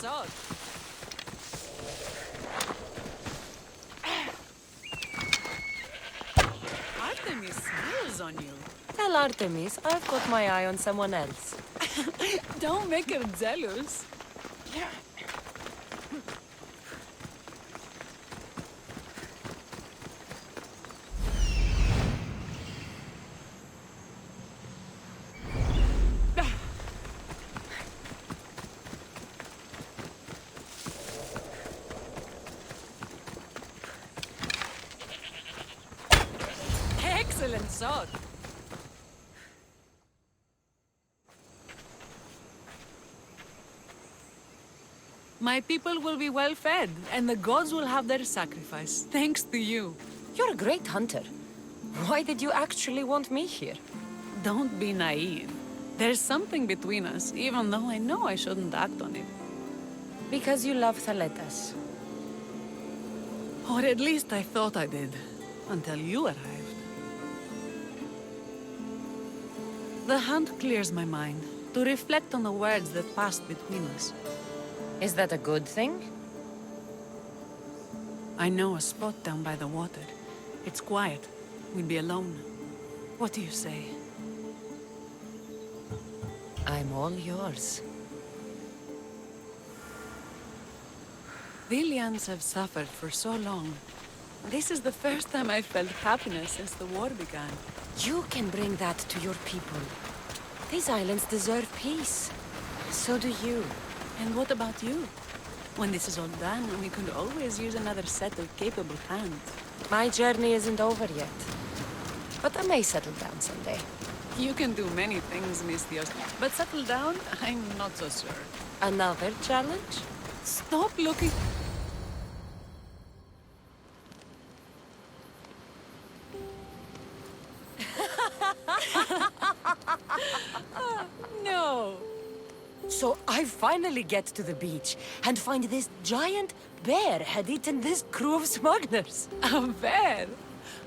sword. Artemis smiles on you. Tell Artemis I've got my eye on someone else. Don't make her jealous. Excellent sword. My people will be well fed, and the gods will have their sacrifice, thanks to you. You're a great hunter. Why did you actually want me here? Don't be naive. There's something between us, even though I know I shouldn't act on it. Because you love Thaletas. Or at least I thought I did, until you arrived. The hunt clears my mind, to reflect on the words that passed between us. Is that a good thing? I know a spot down by the water. It's quiet. We'd be alone. What do you say? I'm all yours. Villians have suffered for so long. This is the first time I've felt happiness since the war began. You can bring that to your people. These islands deserve peace. So do you. And what about you? When this is all done, we could always use another set of capable hands. My journey isn't over yet. But I may settle down someday. You can do many things, Mistios, but settle down, I'm not so sure. Another challenge? Stop looking... No. So I finally get to the beach and find this giant bear had eaten this crew of smugglers. A bear?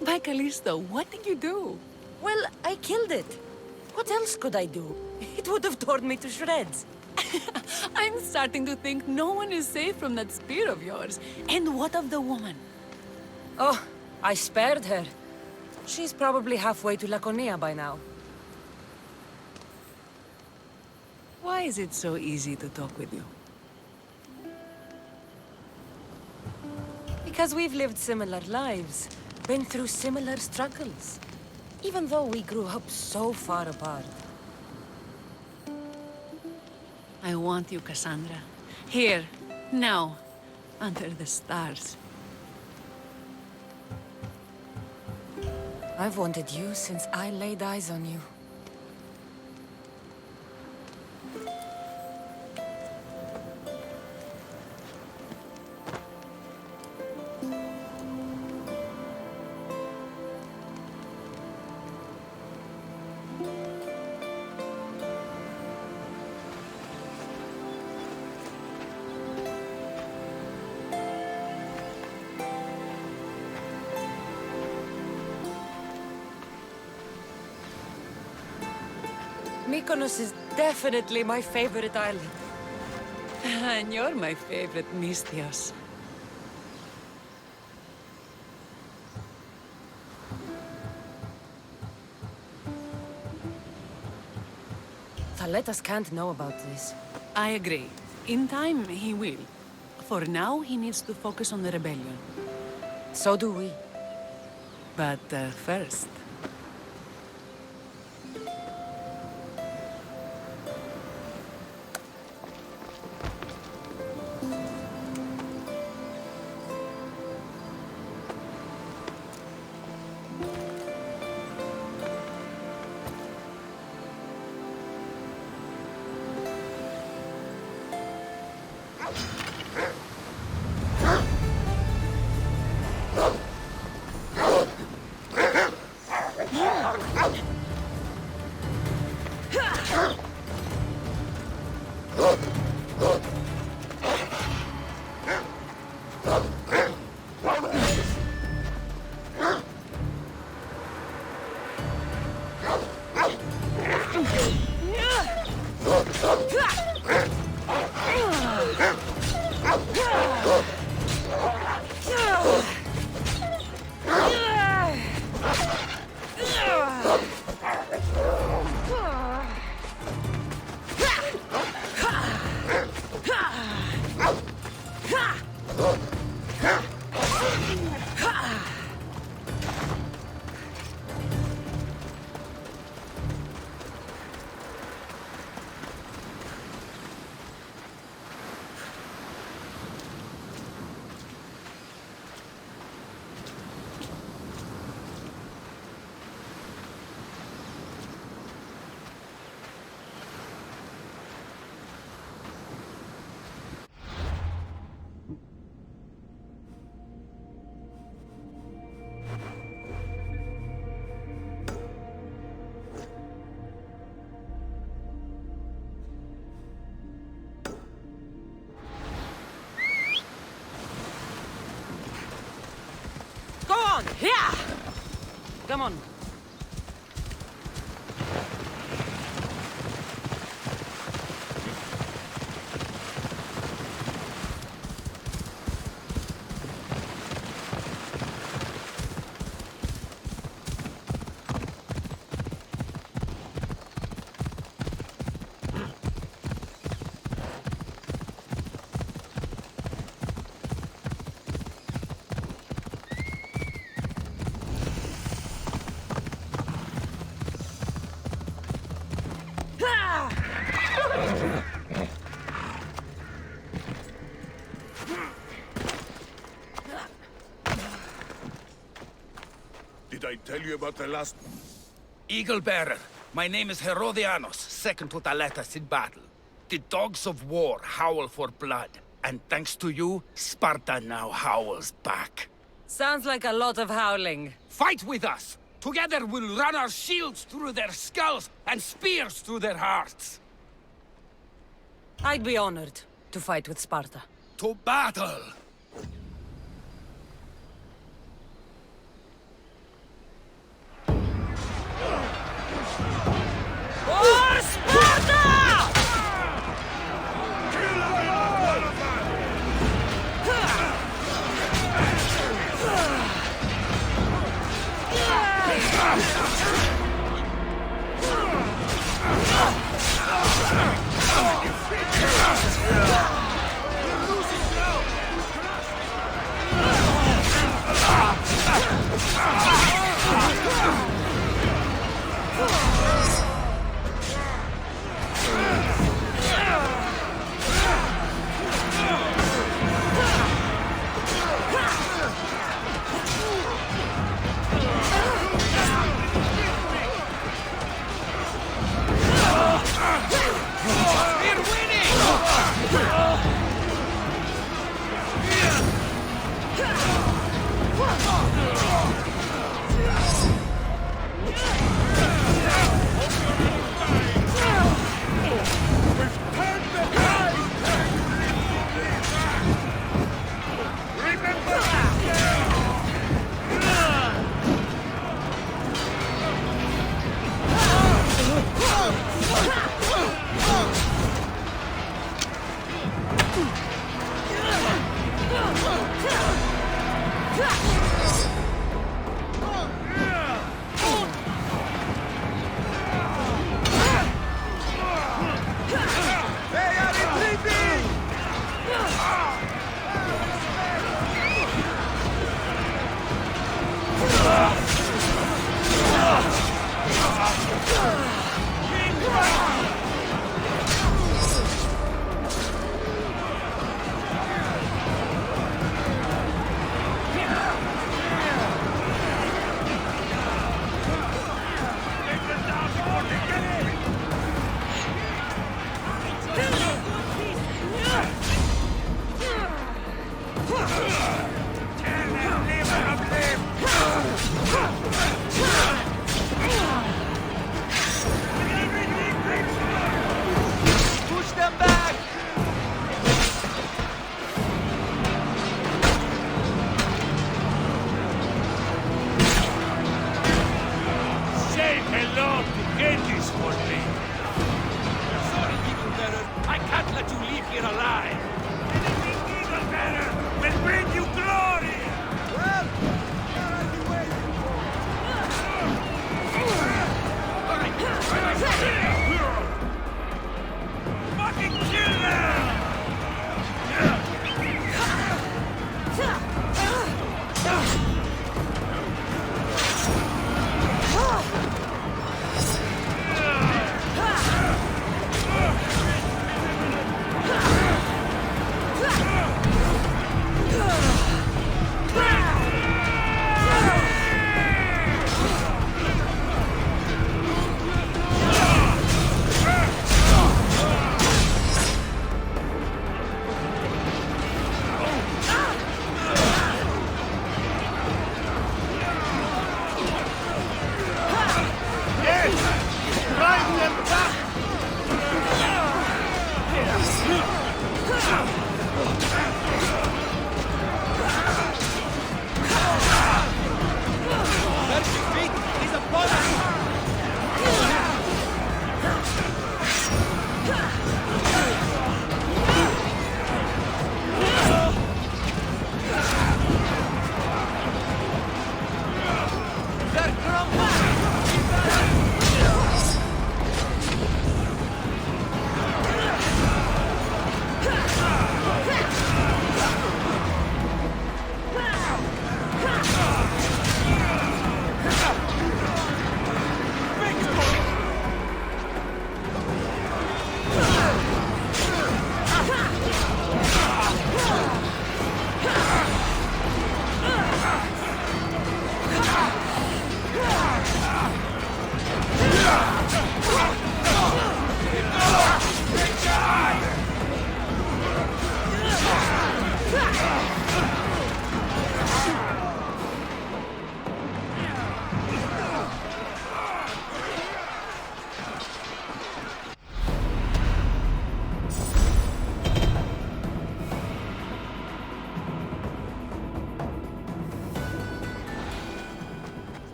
By Callisto, what did you do? Well, I killed it. What else could I do? It would have torn me to shreds. I'm starting to think no one is safe from that spear of yours. And what of the woman? Oh, I spared her. She's probably halfway to Laconia by now. Why is it so easy to talk with you? Because we've lived similar lives, been through similar struggles, even though we grew up so far apart. I want you, Kassandra. Here, now, under the stars. I've wanted you since I laid eyes on you. Mykonos is definitely my favorite island. And you're my favorite, Mistios. Thaletas can't know about this. I agree. In time, he will. For now, he needs to focus on the rebellion. So do we. But first... Go on! Yeah! Come on. Did I tell you about the last... Eagle Bearer, my name is Herodianos, second to Thaletas in battle. The dogs of war howl for blood, and thanks to you, Sparta now howls back. Sounds like a lot of howling. Fight with us! Together we'll run our shields through their skulls and spears through their hearts. I'd be honored to fight with Sparta. To battle! For Sparta!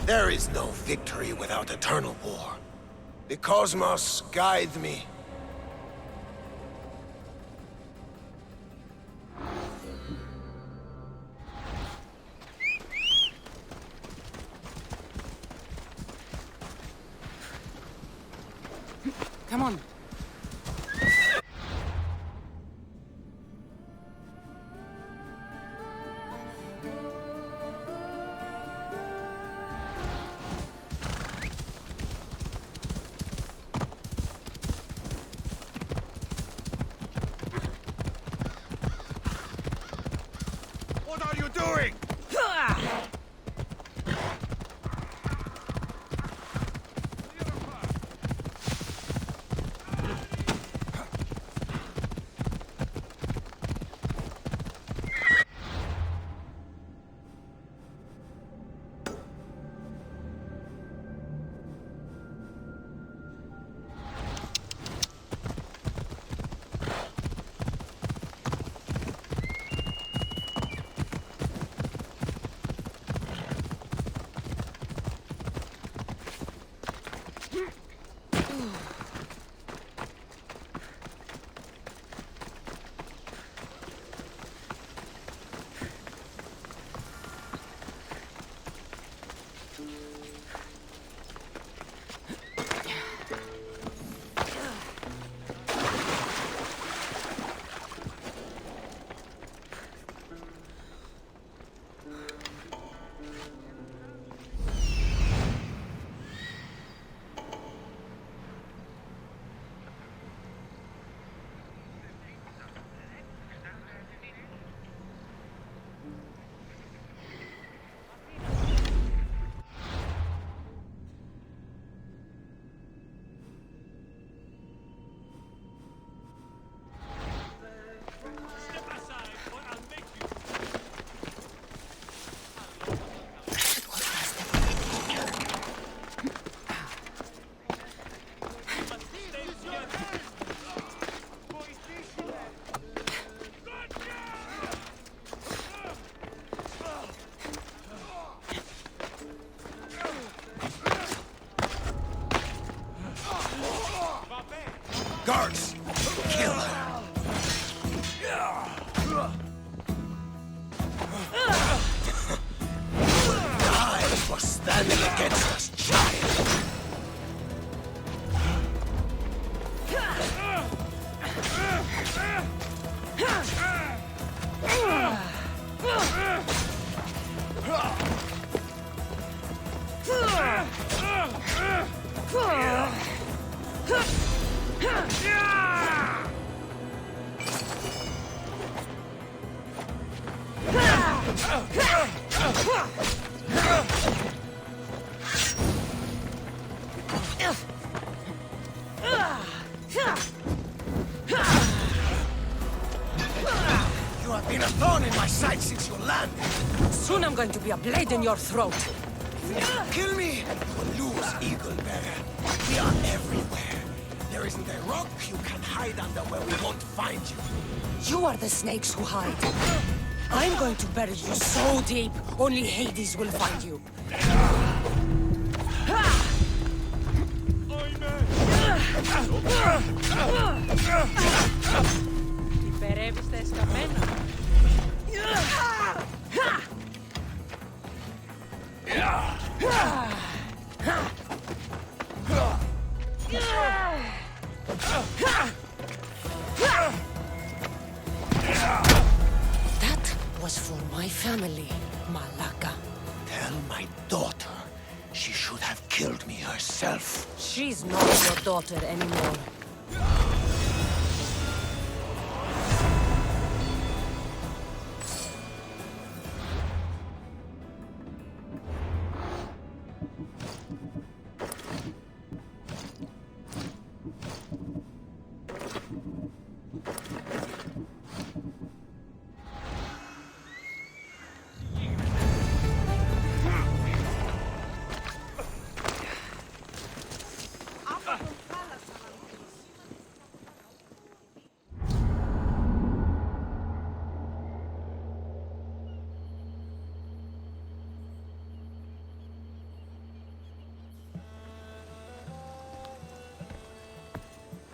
There is no victory without eternal war. The cosmos guides me. Come on. What are you doing? Guards! Kill her! Die for standing against us, giant! You have been a thorn in my side since you landed. Soon I'm going to be a blade in your throat. Kill me, you will lose, Eagle Bearer. We are everywhere. There isn't a rock you can hide under where we won't find you. You are the snakes who hide. I'm going to bury you so deep, only Hades will find you. Υπερεύεις τα εσκαμμένα. That was for my family, Malaka. Tell my daughter she should have killed me herself. She's not your daughter anymore.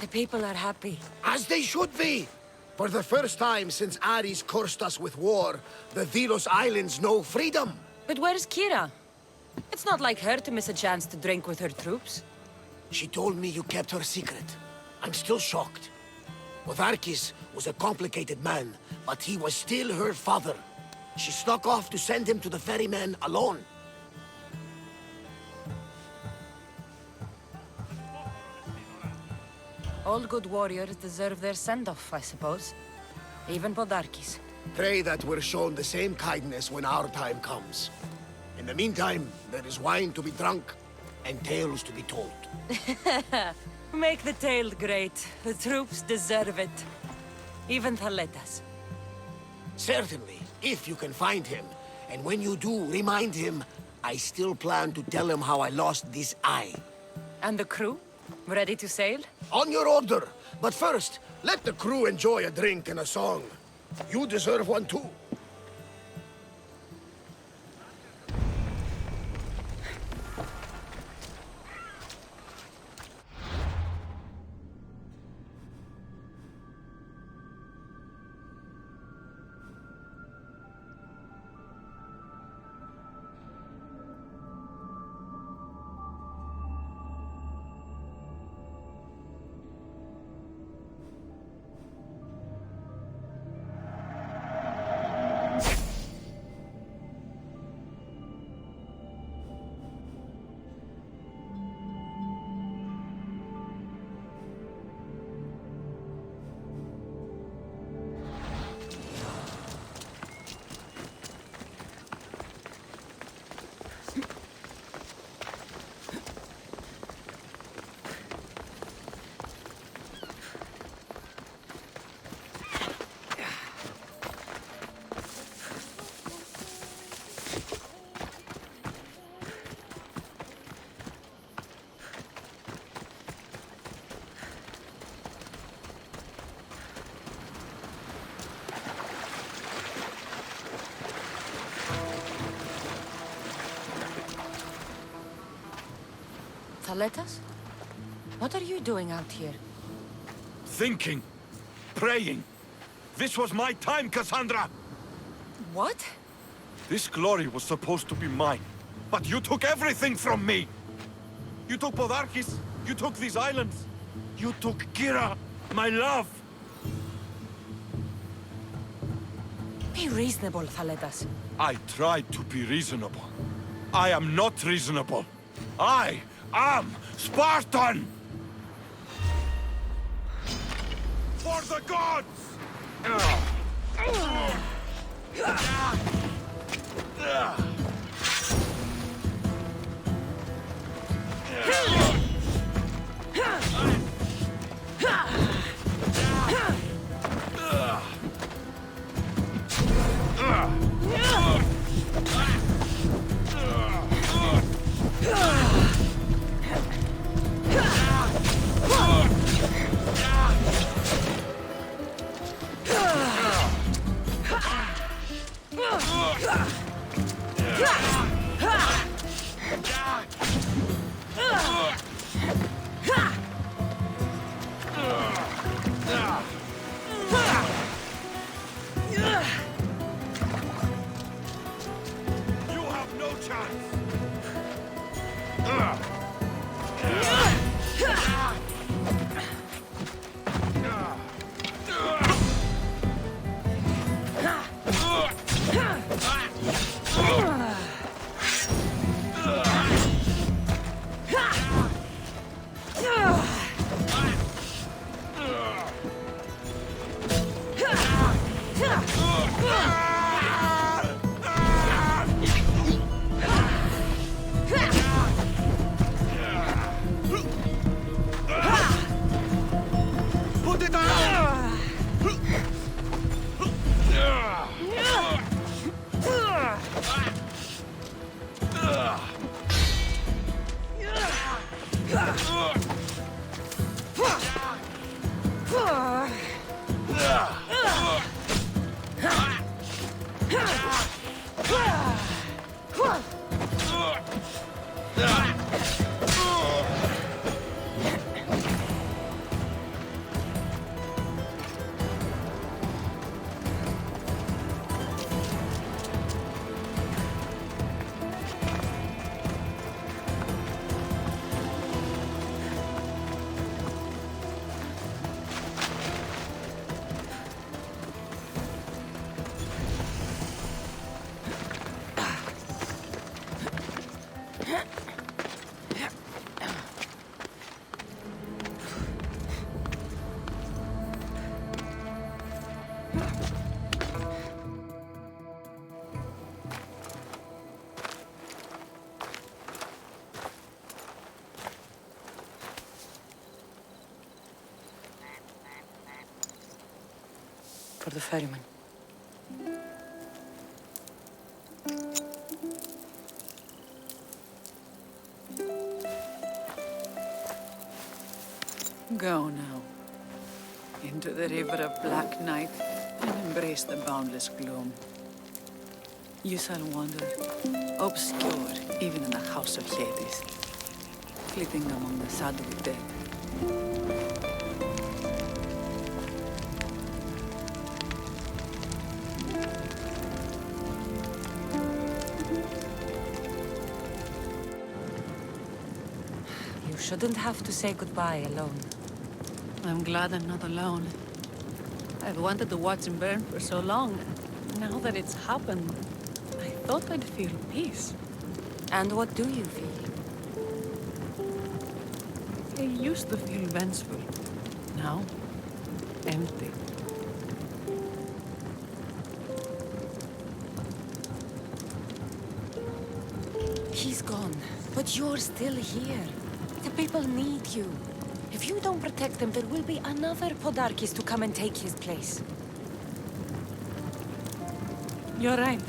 The people are happy. As they should be! For the first time since Ares cursed us with war, the Delos Islands know freedom! But where's Kira? It's not like her to miss a chance to drink with her troops. She told me you kept her secret. I'm still shocked. Podarkis was a complicated man, but he was still her father. She snuck off to send him to the ferryman alone. All good warriors deserve their send-off, I suppose. Even Podarkis. Pray that we're shown the same kindness when our time comes. In the meantime, there is wine to be drunk, and tales to be told. Make the tale great. The troops deserve it. Even Thaletas. Certainly, if you can find him. And when you do, remind him, I still plan to tell him how I lost this eye. And the crew? Ready to sail? On your order. But first, let the crew enjoy a drink and a song. You deserve one too. Thaletas? What are you doing out here? Thinking. Praying. This was my time, Kassandra! What? This glory was supposed to be mine. But you took everything from me! You took Podarkis, you took these islands. You took Kira, my love! Be reasonable, Thaletas. I tried to be reasonable. I am not reasonable. I am Spartan! For the gods! You have no chance! Put it down! For the ferryman. Go now. Into the river of black night and embrace the boundless gloom. You shall wander, obscure even in the house of Hades, flitting among the sadly dead. You shouldn't have to say goodbye alone. I'm glad I'm not alone. I've wanted to watch him burn for so long. Now that it's happened, I thought I'd feel peace. And what do you feel? I used to feel vengeful. Now, empty. He's gone, but you're still here. The people need you. If you don't protect them, there will be another Podarkis to come and take his place. You're right.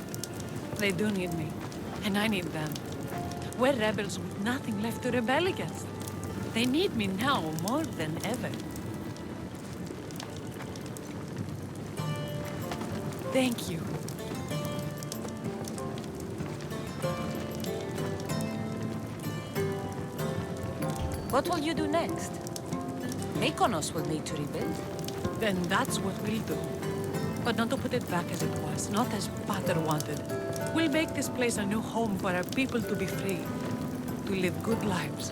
They do need me, and I need them. We're rebels with nothing left to rebel against. They need me now more than ever. Thank you. What will you do next? Mykonos will need to rebuild. Then that's what we'll do. But not to put it back as it was, not as Pater wanted. We'll make this place a new home for our people to be free, to live good lives.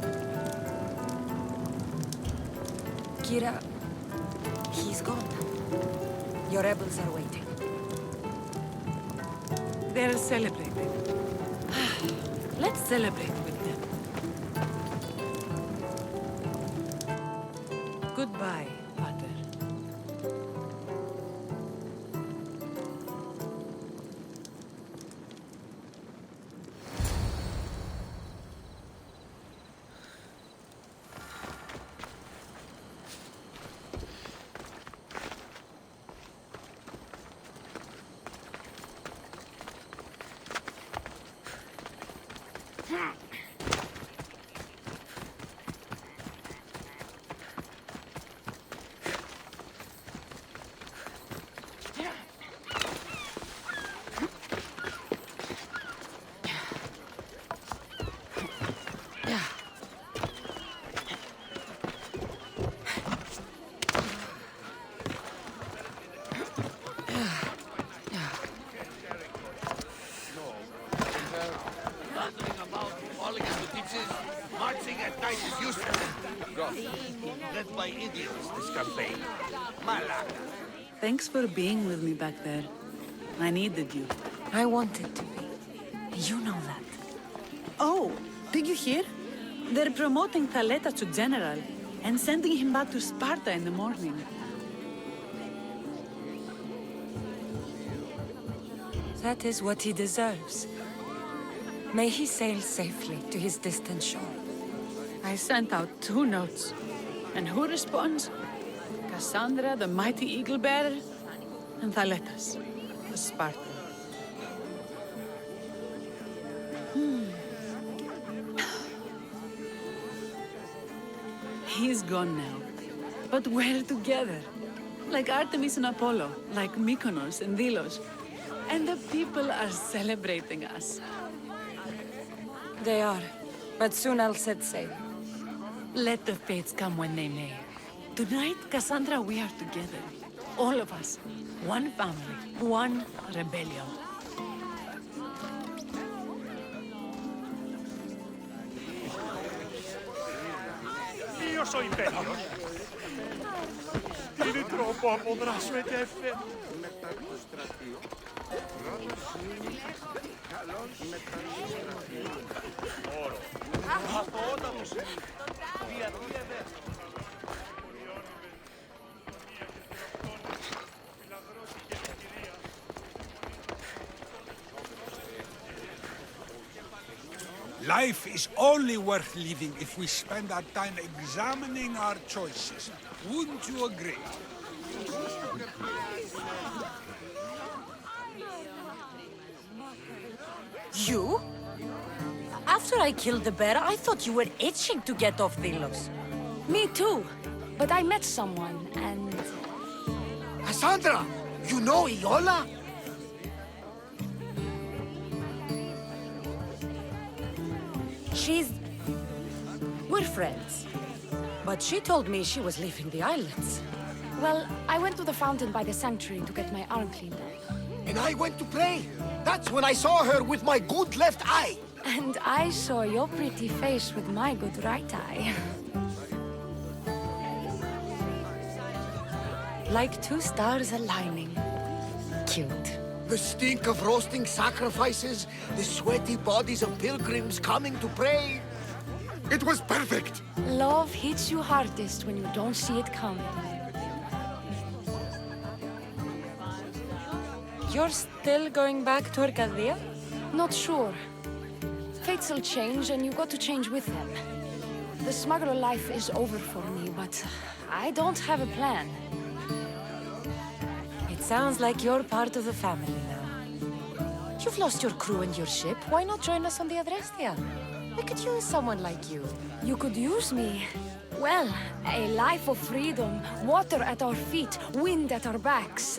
Kira, he's gone. Your rebels are waiting. They're celebrating. Let's celebrate with them. Goodbye, Pater. Marching at night is useless. Led by idiots this campaign. Malaka. Thanks for being with me back there. I needed you. I wanted to be. You know that. Oh, did you hear? They're promoting Thaleta to general and sending him back to Sparta in the morning. That is what he deserves. May he sail safely to his distant shore. I sent out 2 notes. And who responds? Kassandra, the mighty eagle bearer, and Thaletas, the Spartan. He's gone now. But we're together. Like Artemis and Apollo, like Mykonos and Delos. And the people are celebrating us. They are. But soon I'll set sail. Let the fates come when they may. Tonight, Kassandra, we are together. All of us. One family. One rebellion. Io sono imperio. Είναι τρόπο από δράσου ετέφε. Όρο. Αυτό Life is only worth living if we spend our time examining our choices. Wouldn't you agree? You? After I killed the bear, I thought you were itching to get off Delos. Me too. But I met someone, and... Kassandra, you know Iola? We're friends. But she told me she was leaving the islands. Well, I went to the fountain by the sanctuary to get my arm cleaned up. And I went to pray. That's when I saw her with my good left eye. And I saw your pretty face with my good right eye. Like two stars aligning. Cute. The stink of roasting sacrifices, the sweaty bodies of pilgrims coming to pray. It was perfect. Love hits you hardest when you don't see it coming. You're still going back to Arcadia? Not sure. Fates will change, and you got to change with them. The smuggler life is over for me, but I don't have a plan. It sounds like you're part of the family now. You've lost your crew and your ship. Why not join us on the Adrestia? We could use someone like you. You could use me. Well, a life of freedom, water at our feet, wind at our backs.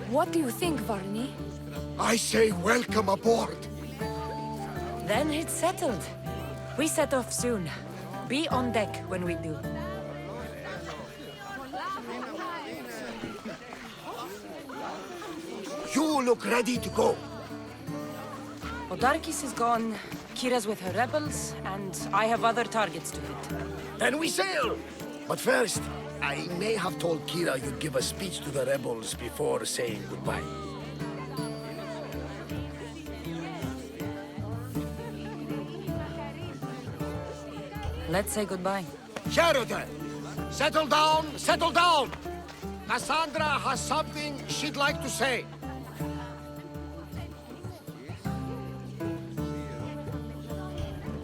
What do you think, Varney? I say welcome aboard. Then it's settled. We set off soon. Be on deck when we do. You look ready to go. Odarkis is gone, Kira's with her rebels, and I have other targets to hit. Then we sail. But first, I may have told Kira you'd give a speech to the rebels before saying goodbye. Let's say goodbye. Sheridan, settle down, settle down! Kassandra has something she'd like to say.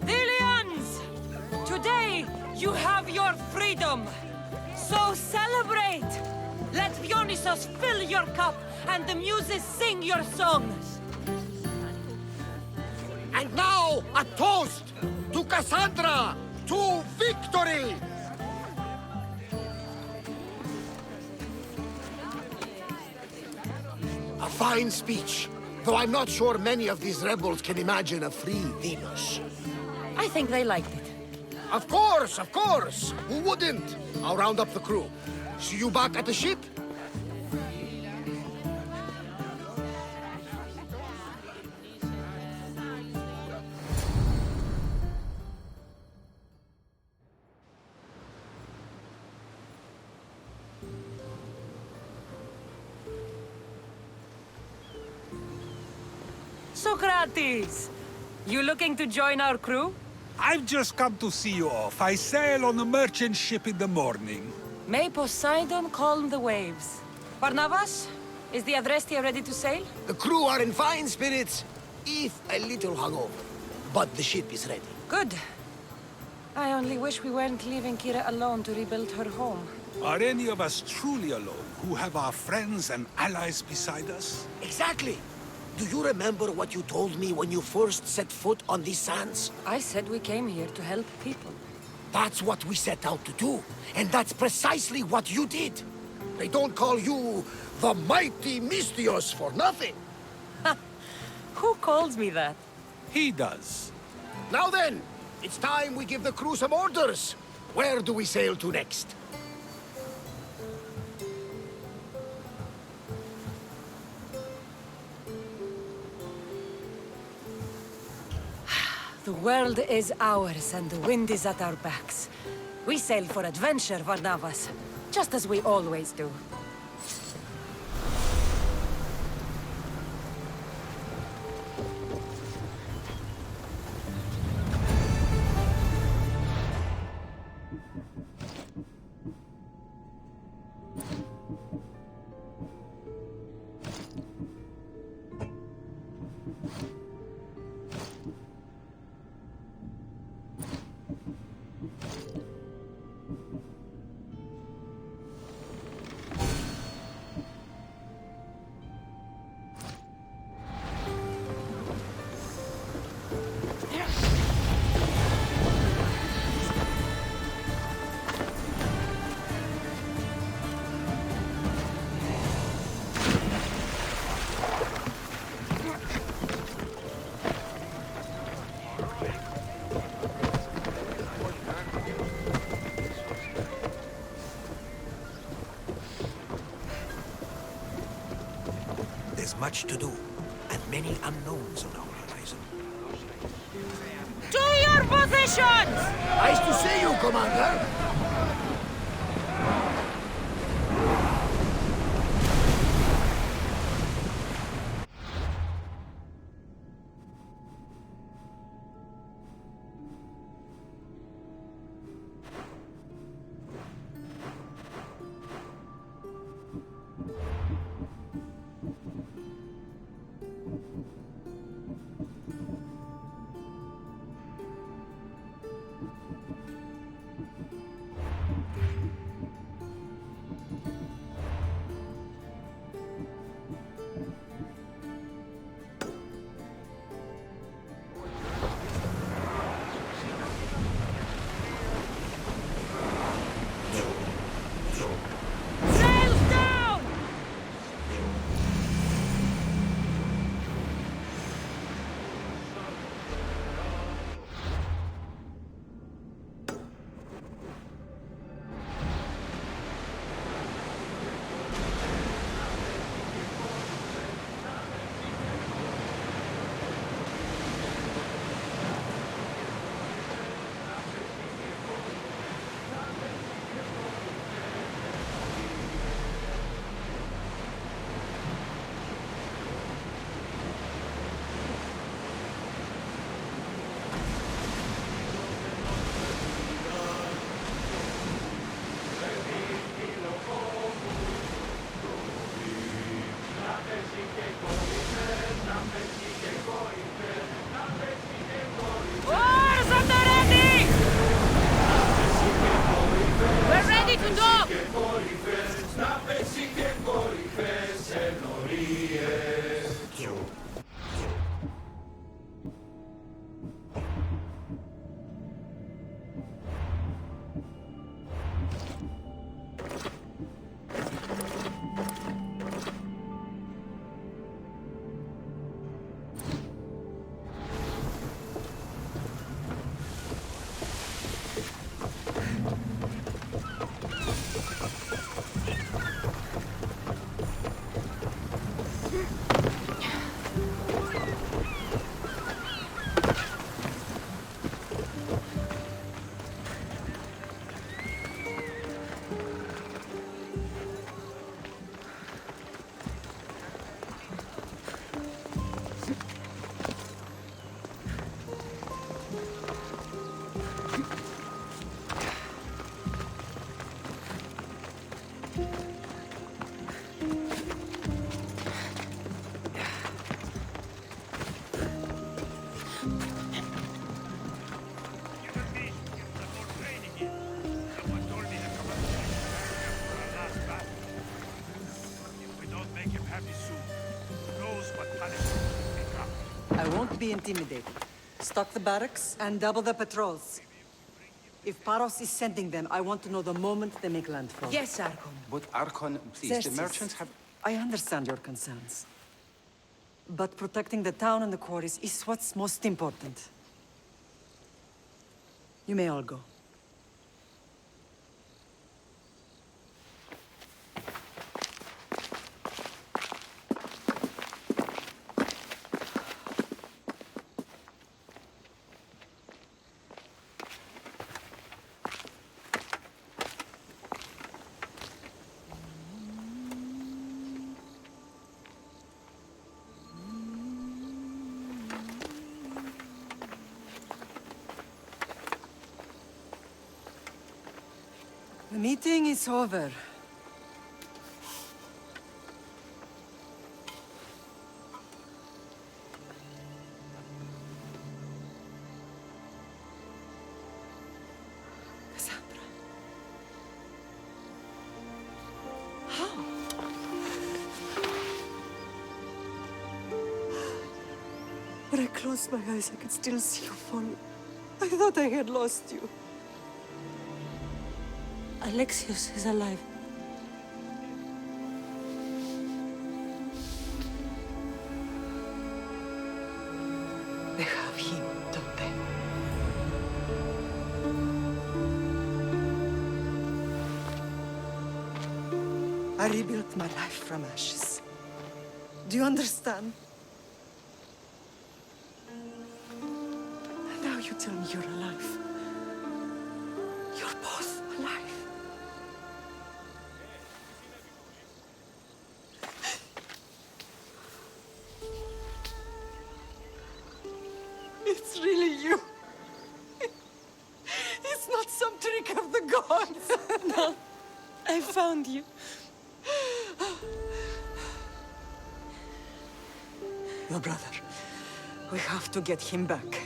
Dilians! Today, you have your freedom! So celebrate! Let Dionysos fill your cup, and the muses sing your songs! And now, a toast to Kassandra, to victory! A fine speech, though I'm not sure many of these rebels can imagine a free Venus. I think they liked it. Of course, of course! Who wouldn't? I'll round up the crew. See you back at the ship? Socrates! You looking to join our crew? I've just come to see you off. I sail on a merchant ship in the morning. May Poseidon calm the waves. Barnabas, is the Adrestia ready to sail? The crew are in fine spirits, if a little hungover. But the ship is ready. Good. I only wish we weren't leaving Kira alone to rebuild her home. Are any of us truly alone, who have our friends and allies beside us? Exactly! Do you remember what you told me when you first set foot on these sands? I said we came here to help people. That's what we set out to do. And that's precisely what you did. They don't call you the mighty Mystios for nothing. Who calls me that? He does. Now then, it's time we give the crew some orders. Where do we sail to next? The world is ours and the wind is at our backs. We sail for adventure, Varnavas, just as we always do. much to do, and many unknowns on our horizon. To your positions! Nice to see you, Commander! Sails down! Oars at the ready! We're ready to dock! I won't be intimidated. Stock the barracks and double the patrols. If Paros is sending them, I want to know the moment they make landfall. Yes, Archon. But Archon, please, Yes, the yes. merchants have... I understand your concerns. But protecting the town and the quarries is what's most important. You may all go. The meeting is over. Kassandra. How? When I closed my eyes, I could still see you falling. I thought I had lost you. Alexios is alive. They have him, don't they? I rebuilt my life from ashes. Do you understand? Now you tell me you're alive. You're both alive. It's really you. It's not some trick of the gods. No, I found you. Your brother. We have to get him back.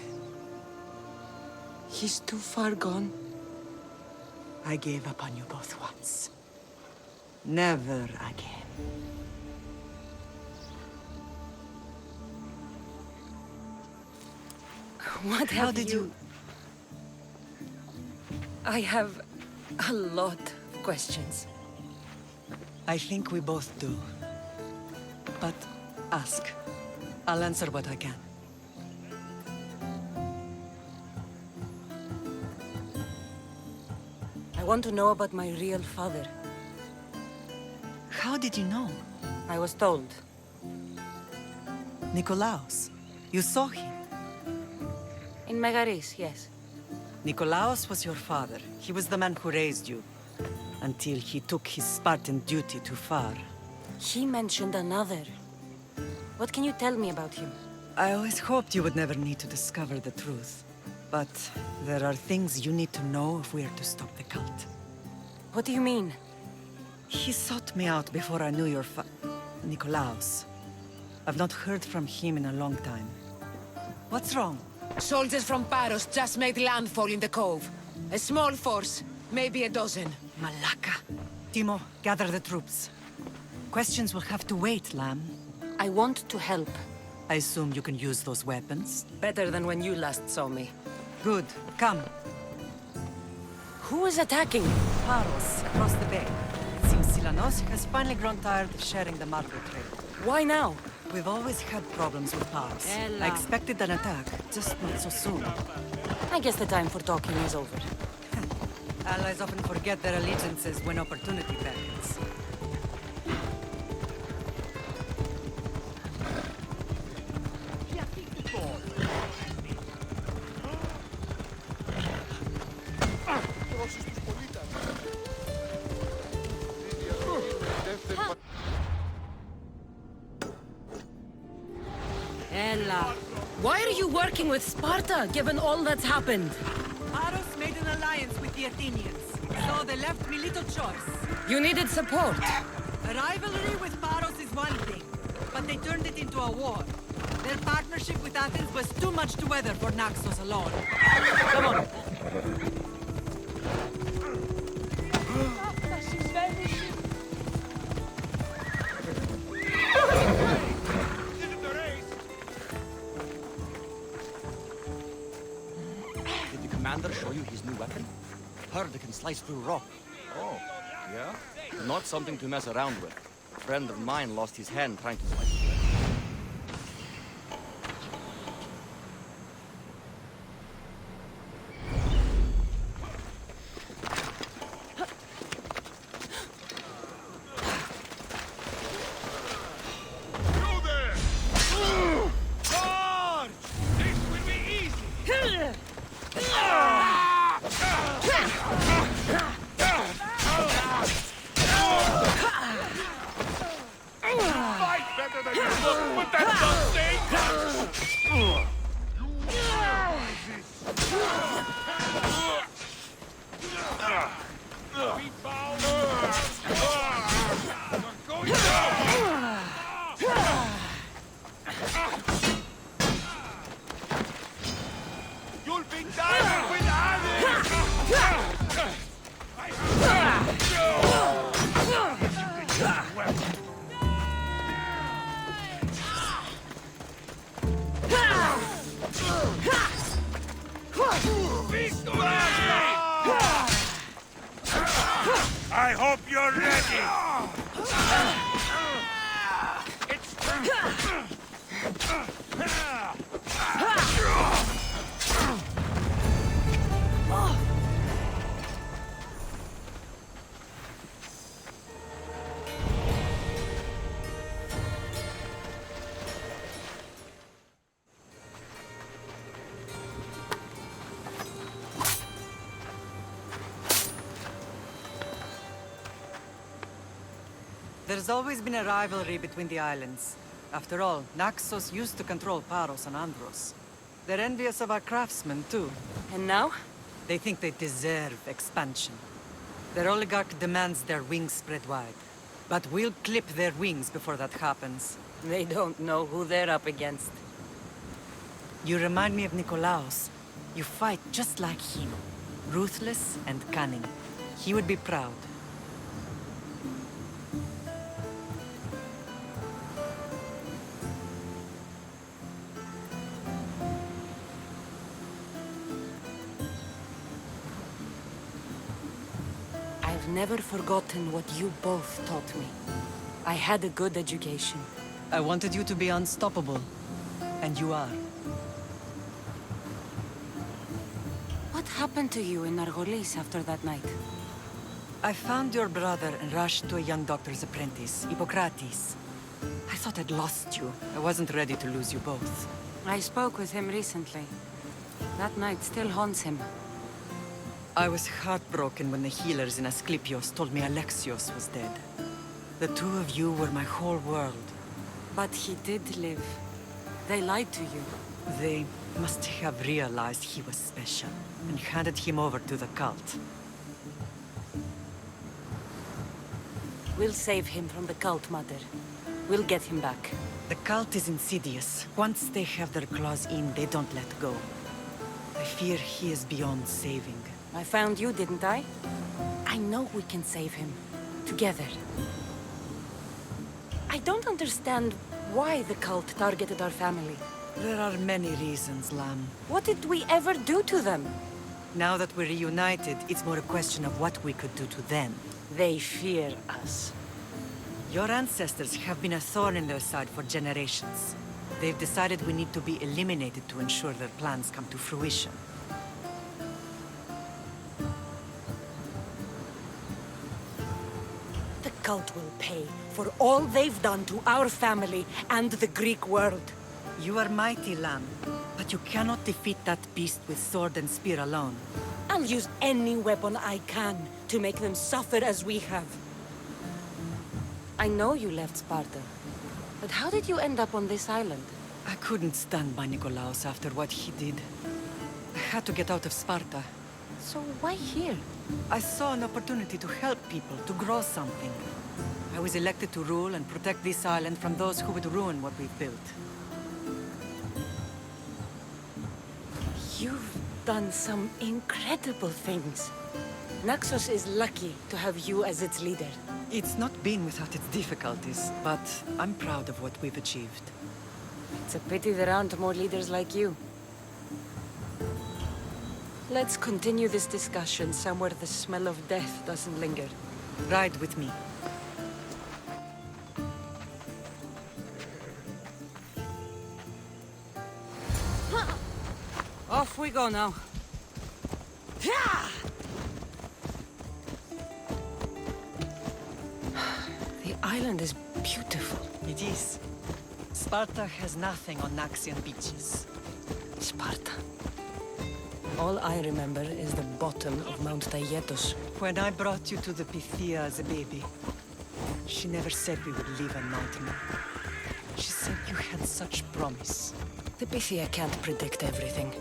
He's too far gone. I gave up on you both once. Never again. What How have did you... I have a lot of questions. I think we both do. But ask. I'll answer what I can. I want to know about my real father. How did you know? I was told. Nikolaos. You saw him. In Megaris, yes. Nikolaos was your father. He was the man who raised you. Until he took his Spartan duty too far. He mentioned another. What can you tell me about him? I always hoped you would never need to discover the truth. But there are things you need to know if we are to stop the cult. What do you mean? He sought me out before I knew your Nikolaos. I've not heard from him in a long time. What's wrong? Soldiers from Paros just made landfall in the cove. A small force, maybe a dozen. Malaka. Timo, gather the troops. Questions will have to wait, Lamb. I want to help. I assume you can use those weapons? Better than when you last saw me. Good. Come. Who is attacking? Paros, across the bay. It seems Silanos has finally grown tired of sharing the Marco trade. Why now? We've always had problems with Paros. Ella. I expected an attack, just not so soon. I guess the time for talking is over. Allies often forget their allegiances when opportunity beckons. Ella, why are you working with Sparta, given all that's happened? Paros made an alliance with the Athenians, so they left me little choice. You needed support. A rivalry with Paros is one thing, but they turned it into a war. Their partnership with Athens was too much to weather for Naxos alone. Come on. Did the commander show you his new weapon? Heard it can slice through rock. Oh, yeah? Not something to mess around with. A friend of mine lost his hand trying to slice it. I hope you're ready! There's always been a rivalry between the islands. After all, Naxos used to control Paros and Andros. They're envious of our craftsmen, too. And now? They think they deserve expansion. Their oligarch demands their wings spread wide. But we'll clip their wings before that happens. They don't know who they're up against. You remind me of Nikolaos. You fight just like him. Ruthless and cunning. He would be proud. I've never forgotten what you both taught me. I had a good education. I wanted you to be unstoppable. And you are. What happened to you in Argolis after that night? I found your brother and rushed to a young doctor's apprentice, Hippocrates. I thought I'd lost you. I wasn't ready to lose you both. I spoke with him recently. That night still haunts him. I was heartbroken when the healers in Asclepios told me Alexios was dead. The two of you were my whole world. But he did live. They lied to you. They must have realized he was special and handed him over to the cult. We'll save him from the cult, Mother. We'll get him back. The cult is insidious. Once they have their claws in, they don't let go. I fear he is beyond saving. I found you, didn't I? I know we can save him. Together. I don't understand why the cult targeted our family. There are many reasons, Lamb. What did we ever do to them? Now that we're reunited, it's more a question of what we could do to them. They fear us. Your ancestors have been a thorn in their side for generations. They've decided we need to be eliminated to ensure their plans come to fruition. The cult will pay for all they've done to our family and the Greek world. You are mighty, Lamb, but you cannot defeat that beast with sword and spear alone. I'll use any weapon I can to make them suffer as we have. I know you left Sparta, but how did you end up on this island? I couldn't stand by Nikolaos after what he did. I had to get out of Sparta. So why here? I saw an opportunity to help people, to grow something. I was elected to rule and protect this island from those who would ruin what we've built. You've done some incredible things. Naxos is lucky to have you as its leader. It's not been without its difficulties, but I'm proud of what we've achieved. It's a pity there aren't more leaders like you. Let's continue this discussion somewhere the smell of death doesn't linger. Ride with me. Off we go now. The island is beautiful. It is. Sparta has nothing on Naxian beaches. Sparta. All I remember is the bottom of Mount Taygetos. When I brought you to the Pythia as a baby, she never said we would live a nightmare. She said you had such promise. The Pythia can't predict everything.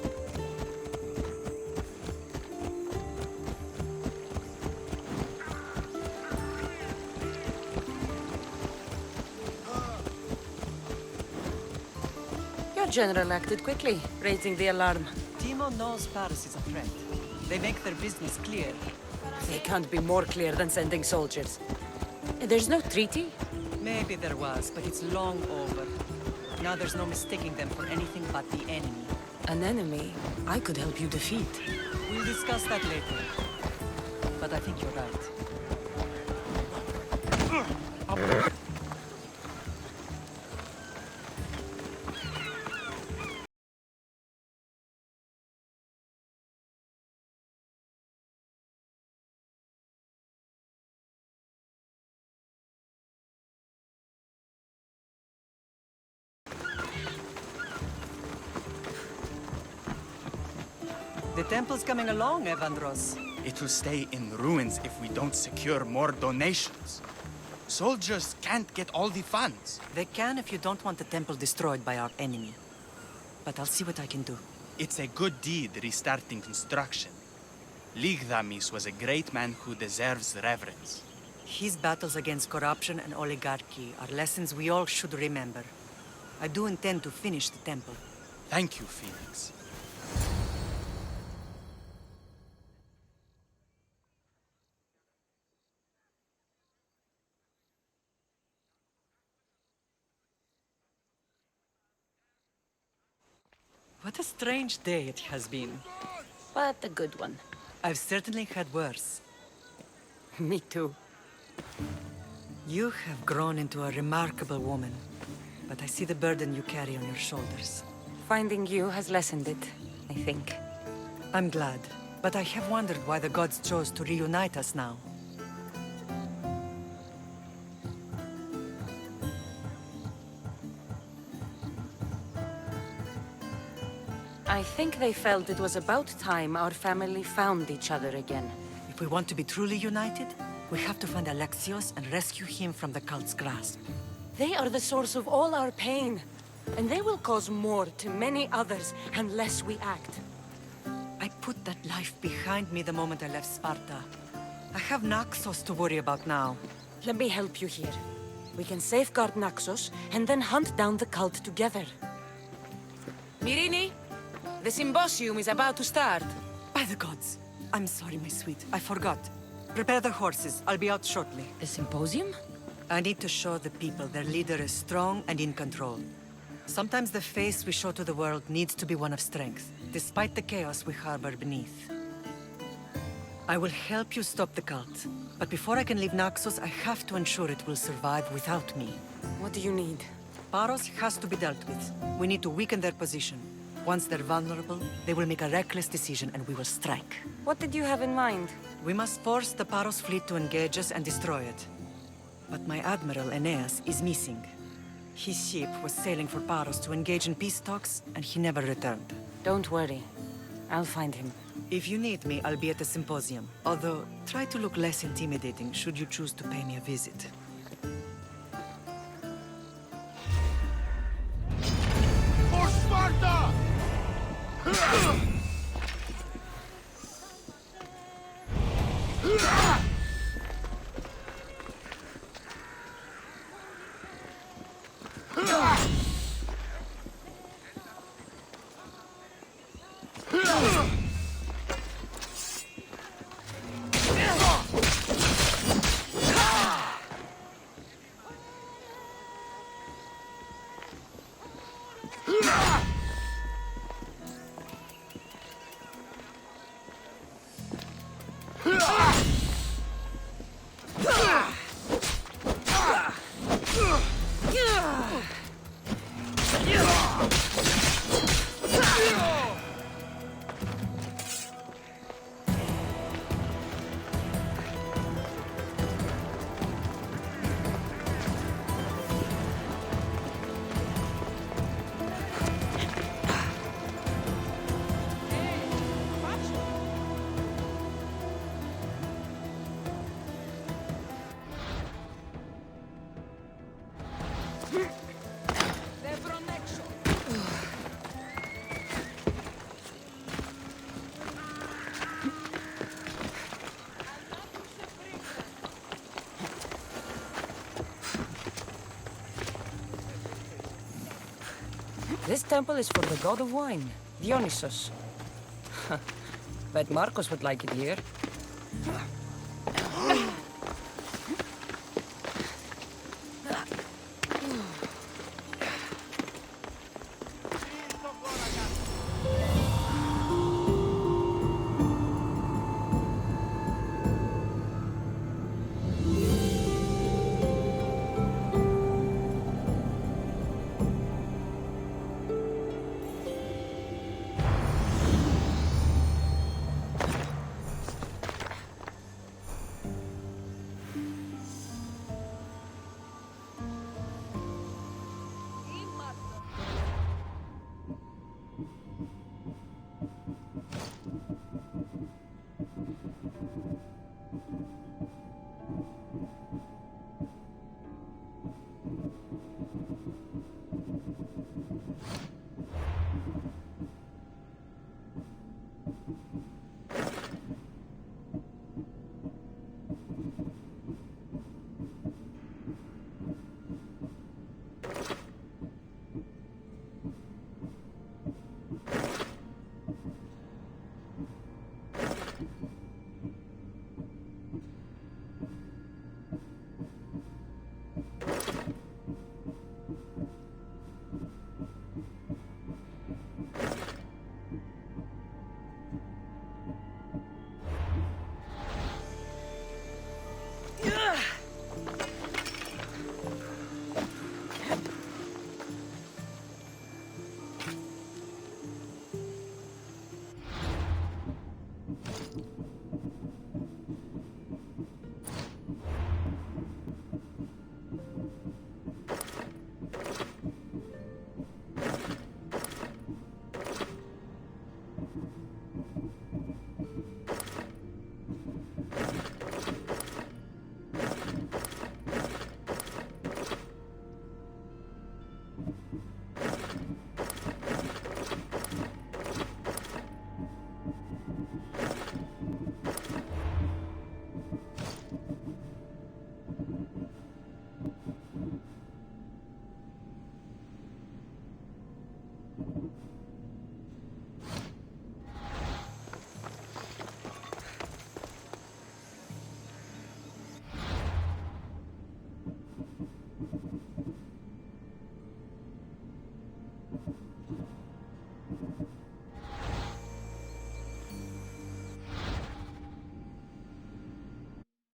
Your general acted quickly, raising the alarm. Timo knows Paris is a threat. They make their business clear. They can't be more clear than sending soldiers. There's no treaty? Maybe there was, but it's long over. Now there's no mistaking them for anything but the enemy. An enemy I could help you defeat. We'll discuss that later. But I think you're right. The temple's coming along, Evandros. It will stay in ruins if we don't secure more donations. Soldiers can't get all the funds. They can if you don't want the temple destroyed by our enemy. But I'll see what I can do. It's a good deed restarting construction. Ligdamis was a great man who deserves reverence. His battles against corruption and oligarchy are lessons we all should remember. I do intend to finish the temple. Thank you, Phoenix. What a strange day it has been. But a good one. I've certainly had worse. Me too. You have grown into a remarkable woman, but I see the burden you carry on your shoulders. Finding you has lessened it, I think. I'm glad, but I have wondered why the gods chose to reunite us now. I think they felt it was about time our family found each other again. If we want to be truly united, we have to find Alexios and rescue him from the cult's grasp. They are the source of all our pain, and they will cause more to many others unless we act. I put that life behind me the moment I left Sparta. I have Naxos to worry about now. Let me help you here. We can safeguard Naxos and then hunt down the cult together. Myrrine, the symposium is about to start. By the gods! I'm sorry, my sweet. I forgot. Prepare the horses. I'll be out shortly. The symposium? I need to show the people their leader is strong and in control. Sometimes the face we show to the world needs to be one of strength, despite the chaos we harbor beneath. I will help you stop the cult, but before I can leave Naxos, I have to ensure it will survive without me. What do you need? Paros has to be dealt with. We need to weaken their position. Once they're vulnerable, they will make a reckless decision and we will strike. What did you have in mind? We must force the Paros fleet to engage us and destroy it. But my admiral, Aeneas, is missing. His ship was sailing for Paros to engage in peace talks, and he never returned. Don't worry. I'll find him. If you need me, I'll be at the symposium. Although, try to look less intimidating should you choose to pay me a visit. For Sparta! This temple is for the god of wine, Dionysos. Bet Marcos would like it here.